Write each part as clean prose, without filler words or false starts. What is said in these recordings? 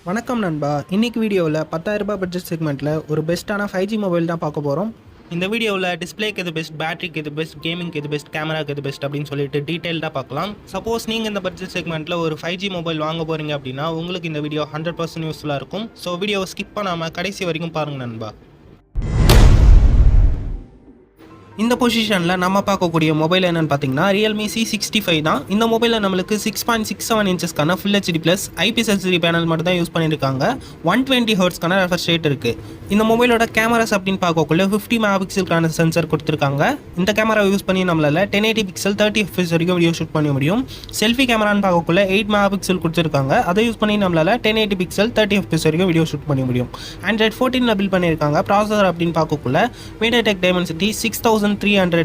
வணக்கம் நண்பா. இன்னைக்கு வீடியோவில் 10,000 ரூபாய் பட்ஜெட் செக்மெண்ட்டில் ஒரு பெஸ்ட்டான 5G மொபைல் தான் பார்க்க போகிறோம். இந்த வீடியோவில் டிஸ்பிளேக்கு எது பெஸ்ட், பேட்டரிக்கு எது பெஸ்ட், கேமிங்க்கு எது பெஸ்ட், கேமராக்கு எது பெஸ்ட் அப்படின்னு சொல்லிட்டு டீட்டெயில்டாக பார்க்கலாம். சப்போஸ் நீங்கள் இந்த பட்ஜெட் செக்மெண்ட்டில் ஒரு 5G மொபைல் வாங்க போகிறீங்க அப்படின்னா உங்களுக்கு இந்த வீடியோ 100% யூஸ்ஃபுல்லாக இருக்கும். ஸோ வீடியோவை ஸ்கிப் பண்ணாமல் கடைசி வரைக்கும் பாருங்கள் நண்பா. இந்த பொசிஷனில் நம்ம பார்க்கக்கூடிய மொபைல் என்னென்னு பார்த்தீங்கன்னா Realme C65 தான். இந்த மொபைலில் நம்மளுக்கு 6.67 இன்ச்சஸ்க்கான full HD plus IPS LCD panel மட்டும் தான் யூஸ் பண்ணியிருக்காங்க. 120 ஹெர்ட்ஸ்க்கான ரெஃப்ரெஷ் ரேட் இருக்குது. இந்த மொபைலோட கேமராஸ் அப்படின்னு பார்க்கக்குள்ள 50 மெகா பிக்சலுக்கான சென்சர் கொடுத்துருக்காங்க. இந்த கேமரா யூஸ் பண்ணி நம்மளால் 1080 பிக்சல் 30 FPS வரைக்கும் வீடியோ ஷூட் பண்ண முடியும். செல்ஃபி கேமரான்னு பார்க்கக்குள்ள 8 மெகா பிக்சல் கொடுத்துருக்காங்க. அதை யூஸ் பண்ணி நம்மளால் 1080 பிக்சல் 30 FPS வரைக்கும் வீடியோ ஷூட் பண்ண முடியும். Android 14 பில்ட் பண்ணியிருக்காங்க. ப்ராசஸர் அப்படின்னு பார்க்கக்குள்ள MediaTek Dimensity 6300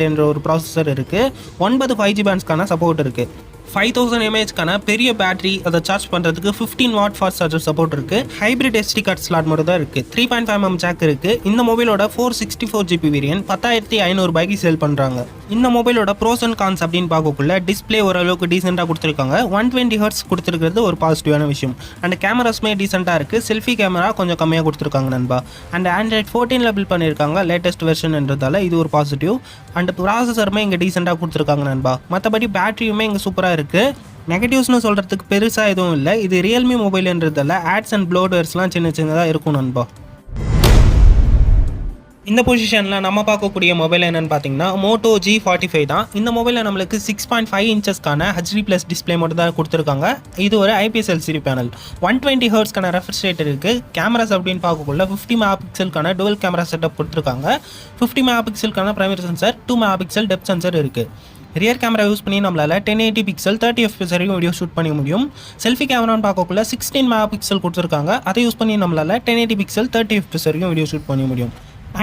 என்ற ஒரு ப்ராசஸர் இருக்கு. 9 5G பேண்ட்ஸ்க்கான சப்போர்ட் இருக்கு. 5000 mAhக்கான பெரிய பேட்டரி, அதை சார்ஜ் பண்ணுறதுக்கு 15 வாட் ஃபாஸ்ட் சார்ஜர் சப்போர்ட் இருக்குது. ஹைப்ரிட் SD கார்டு ஸ்லாட் மட்டும் தான் இருக்குது. 3.5mm ஜாக் இருக்குது. இந்த மொபைலோட 464GB வேரியன்ட் 10,500 ரூபாய்க்கு சேல் பண்ணுறாங்க. இந்த மொபைலோட ப்ரோஸ் அண்ட் கான்ஸ் அப்படின்னு பார்க்கக்குள்ள டிஸ்பிளே ஓரளவுக்கு டீசெண்டாக கொடுத்துருக்காங்க. 120 ஹெர்ட்ஸ் கொடுத்துருக்கிறது ஒரு பாசிட்டிவான விஷயம். அண்ட் கேமராஸுமே டீசெண்டாக இருக்குது. செல்ஃபி கேமரா கொஞ்சம் கம்மியாக கொடுத்துருக்காங்க நண்பா. அண்ட் Android 14 பில்ட் பண்ணியிருக்காங்க. லேட்டஸ்ட் வெர்ஷன்ன்றதால இது ஒரு பாசிட்டிவ். அண்ட் ப்ராசஸருமே இங்கே டீசெண்டாக கொடுத்துருக்காங்க நண்பா. மற்றபடி பேட்டரியுமே இங்கே சூப்பராக இருக்கு. நெகட்டிவ்ஸ்னு சொல்கிறதுக்கு பெருசாக எதுவும் இல்லை. இது Realme மொபைல்ன்றதால ஆட்ஸ் அண்ட் ப்ளோட்வேர்ஸ்லாம் சின்ன சின்னதாக இருக்கும் நண்பா. இந்த பொசிஷனில் நம்ம பார்க்கக்கூடிய மொபைல் என்னென்னு பார்த்தீங்கன்னா Moto G45 தான். இந்த மொபைலில் நம்மளுக்கு 6.5 இன்ச்சஸ்க்கான HD ப்ளஸ் டிஸ்பிளே மட்டும் தான் கொடுத்துருக்காங்க. இது ஒரு IPS LCD பேனல். 120 ஹெர்ட்ஸ்க்கான ரெஃப்ரெஷ் ரேட் இருக்குது. கேமராஸ் அப்படின்னு பார்க்கக்குள்ள 50 மெகா பிக்சலுக்கான டுவல் கேமரா செட்டப் கொடுத்துருக்காங்க. 50 மெகா பிக்சலுக்கான primary sensor, 2 mega pixel depth sensor இருக்குது. ரியர் கேமரா யூஸ் பண்ணி நம்மளால் 1080 பிக்சல் 30 FPS வரைக்கும் வீடியோ ஷூட் பண்ண முடியும். செல்ஃபி கேமரான்னு பார்க்கக்குள்ள 16 மெகா பிக்சல் கொடுத்துருக்காங்க. அதை யூஸ் பண்ணி நம்மளால் 1080 பிக்சல் 30 FPS வரைக்கும் வீடியோ ஷூட் பண்ண முடியும்.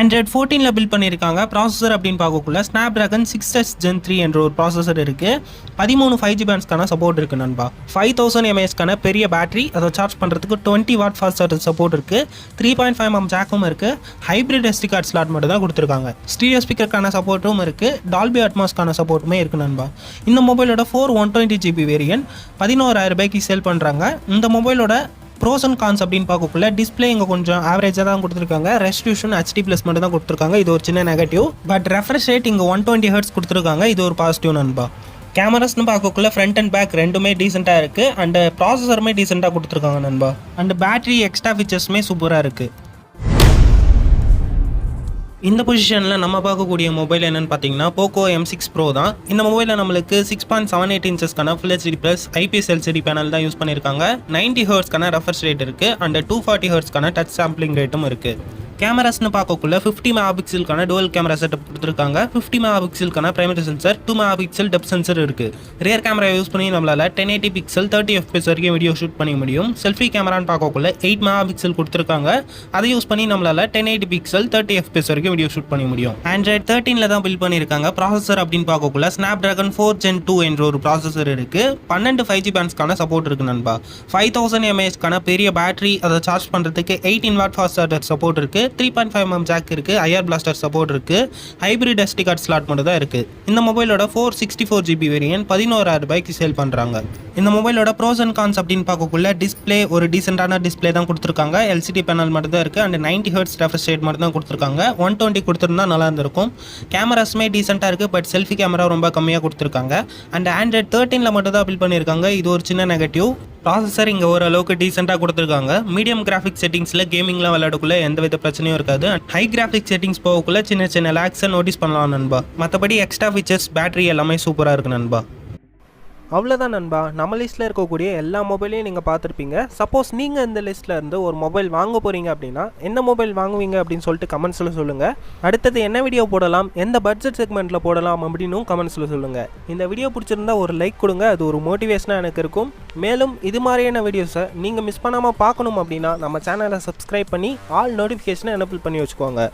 Android 14 பில்ட் பண்ணியிருக்காங்க. ப்ராசஸர் அப்படின்னு பார்க்கக்குள்ள Snapdragon 6S Gen 3 என்ற ஒரு ப்ராசஸர் இருக்குது. 13 5G பேண்ட்ஸ்க்கான சப்போர்ட் இருக்குது நண்பா. 5000 mAhக்கான பெரிய பேட்டரி, அதை சார்ஜ் பண்ணுறதுக்கு 20 வாட் ஃபாஸ்ட் சார்ஜர் சப்போர்ட் இருக்குது. 3.5mm ஜாக்கும் இருக்குது. ஹைப்ரிட் SD கார்டு ஸ்லாட் மட்டும் தான் கொடுத்துருக்காங்க. ஸ்டீரியோ ஸ்பீக்கருக்கான சப்போர்ட்டும் இருக்குது. Dolby Atmosக்கான சப்போர்ட்டுமே இருக்குது நண்பா. இந்த மொபைலோட 120GB வேரியன்ட் 11,000 ரூபாய்க்கு சேல் பண்ணுறாங்க. இந்த மொபைலோட ப்ரோஸ் அண்ட் கான்ஸ் அப்படின்னு பார்க்கக்குள்ள டிஸ்பிளே இங்கே கொஞ்சம் ஆவரேஜாக தான் கொடுத்துருக்காங்க. ரெஸ்டியூஷன் HD ப்ளஸ் மட்டும் தான் கொடுத்துருக்காங்க. இது ஒரு சின்ன நெகட்டிவ். பட் ரெஃப்ரெஷ் ரேட் இங்கே 120 ஹெர்ட்ஸ் கொடுத்துருக்காங்க. இது ஒரு பாசிட்டிவ் நண்பா. கேமராஸ்னு பார்க்கக்குள்ள ஃப்ரண்ட் அண்ட் பேக் ரெண்டுமே டீசெண்டாக இருக்குது. அண்ட் ப்ராசஸருமே டீசெண்டாக கொடுத்துருக்காங்க நண்பா. அண்ட் பேட்டரி எக்ஸ்ட்ரா ஃபீச்சர்ஸுமே சூப்பராக இருக்குது. இந்த பொசிஷனில் நம்ம பார்க்கக்கூடிய மொபைல் என்னென்னு பார்த்தீங்கன்னா Poco M6 Pro தான். இந்த மொபைலில் நம்மளுக்கு 6.78 இன்ச்சஸ்க்கான full HD plus IPS LCD panel தான் யூஸ் பண்ணியிருக்காங்க. 90 ஹெர்ட்ஸ்க்கான ரெஃப்ரெஷ் ரேட் இருக்குது. அண்ட் 240 ஹெர்ட்ஸ்க்கான டச் சாம்பிளிங் ரேட்டும் இருக்குது. கேமராஸ்னு பார்க்கக்குள்ள 50 மெகா பிக்சலுக்கான டுவல் கேமரா செட்டப் கொடுத்துருக்காங்க. 50 மெகா பிக்சலுக்கான primary sensor, 2 mega pixel depth sensor இருக்குது. ரியர் கேமரா யூஸ் பண்ணி நம்மளால் 1080 பிக்சல் 30 FPS வரைக்கும் வீடியோ ஷூட் பண்ண முடியும். செல்ஃபி கேமரான்னு பார்க்கக்குள்ள 8 மெகா பிக்சல் கொடுத்துருக்காங்க. அதை யூஸ் பண்ணி நம்மளால் 1080 பிக்சல் 30 FPS வரைக்கும் வீடியோ ஷூட் பண்ண முடியும். Android 13 தான் பில்ட் பண்ணியிருக்காங்க. ப்ராசஸர் அப்படின்னு பார்க்கக்குள்ள Snapdragon 4 Gen 2 என்ற ஒரு ப்ராசஸர் இருக்குது. 12 5G பேண்ட்ஸ்க்கான சப்போர்ட் இருக்குது நண்பா. 5000 mAhக்கான பெரிய பேட்டரி, அதை சார்ஜ் பண்ணுறதுக்கு 18 வாட் ஃபாஸ்ட் சார்ஜர் சப்போர்ட் இருக்குது. 3.5mm ஜாக் இருக்குது. IR பிளாஸ்டர் சப்போர்ட் இருக்குது. ஹைப்ரிட் SD கார்டு ஸ்லாட் மட்டும் தான் இருக்குது. இந்த மொபைலோட 464GB வேரியன்ட் 11,000 ரூபாய்க்கு சேல் பண்ணுறாங்க. இந்த மொபைலோட ப்ரோஸ் அண்ட் கான்ஸ் அப்படின்னு பார்க்கக்குள்ள டிஸ்பிளே ஒரு டீசெண்டான டிஸ்பிளே தான் கொடுத்துருக்காங்க. LCD பேனல் மட்டும் தான் இருக்குது. அண்ட் 90 ஹெர்ட்ஸ் ரெஃப்ரெஷ் ரேட் மட்டும் தான் கொடுத்துருக்காங்க. 120 கொடுத்துருந்தா நல்லா இருந்திருக்கும். கேமராஸுமே டீசெண்டாக இருக்குது. பட் செல்ஃபி கேமரா ரொம்ப கம்மியாக கொடுத்துருக்காங்க. அண்ட் Android 13 மட்டும் தான் பில்ட் பண்ணியிருக்காங்க. இது ஒரு சின்ன நெகட்டிவ். ப்ராசஸர் இங்கே ஓரளவுக்கு டீசெண்டாக கொடுத்துருக்காங்க. மீடியம் கிராஃபிக் செட்டிங்ஸில் கேமிங்லாம் விளையாடக்குள்ள எந்த வித பிரச்சனையும் இருக்காது. ஹை கிராஃபிக் செட்டிங்ஸ் போகக்குள்ள சின்ன சின்ன லேக்ஸை நோட்டீஸ் பண்ணலாம் நண்பா. மற்றபடி எக்ஸ்ட்ரா ஃபீச்சர்ஸ், பேட்டரி எல்லாமே சூப்பராக இருக்குது நண்பா. அவ்வளோதான் நண்பா. நம்ம லிஸ்ட்டில் இருக்கக்கூடிய எல்லா மொபைலையும் நீங்கள் பார்த்துருப்பீங்க. சப்போஸ் நீங்கள் இந்த லிஸ்ட்டில் இருந்து ஒரு மொபைல் வாங்க போகிறீங்க அப்படின்னா என்ன மொபைல் வாங்குவீங்க அப்படின்னு சொல்லிட்டு கமெண்ட்ஸில் சொல்லுங்கள். அடுத்தது என்ன வீடியோ போடலாம், எந்த பட்ஜெட் செக்மெண்ட்டில் போடலாம் அப்படின்னு கமெண்ட்ஸில் சொல்லுங்கள். இந்த வீடியோ பிடிச்சிருந்தா ஒரு லைக் கொடுங்க. அது ஒரு மோட்டிவேஷனாக எனக்கு இருக்கும். மேலும் இது மாதிரியான வீடியோஸை நீங்கள் மிஸ் பண்ணாமல் பார்க்கணும் அப்படின்னா நம்ம சேனலை சப்ஸ்கிரைப் பண்ணி ஆல் நோட்டிஃபிகேஷனை எனபிள் பண்ணி வச்சுக்கோங்க.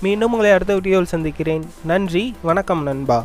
மீண்டும் உங்களை அடுத்த வீடியோவில் சந்திக்கிறேன். நன்றி, வணக்கம் நண்பா.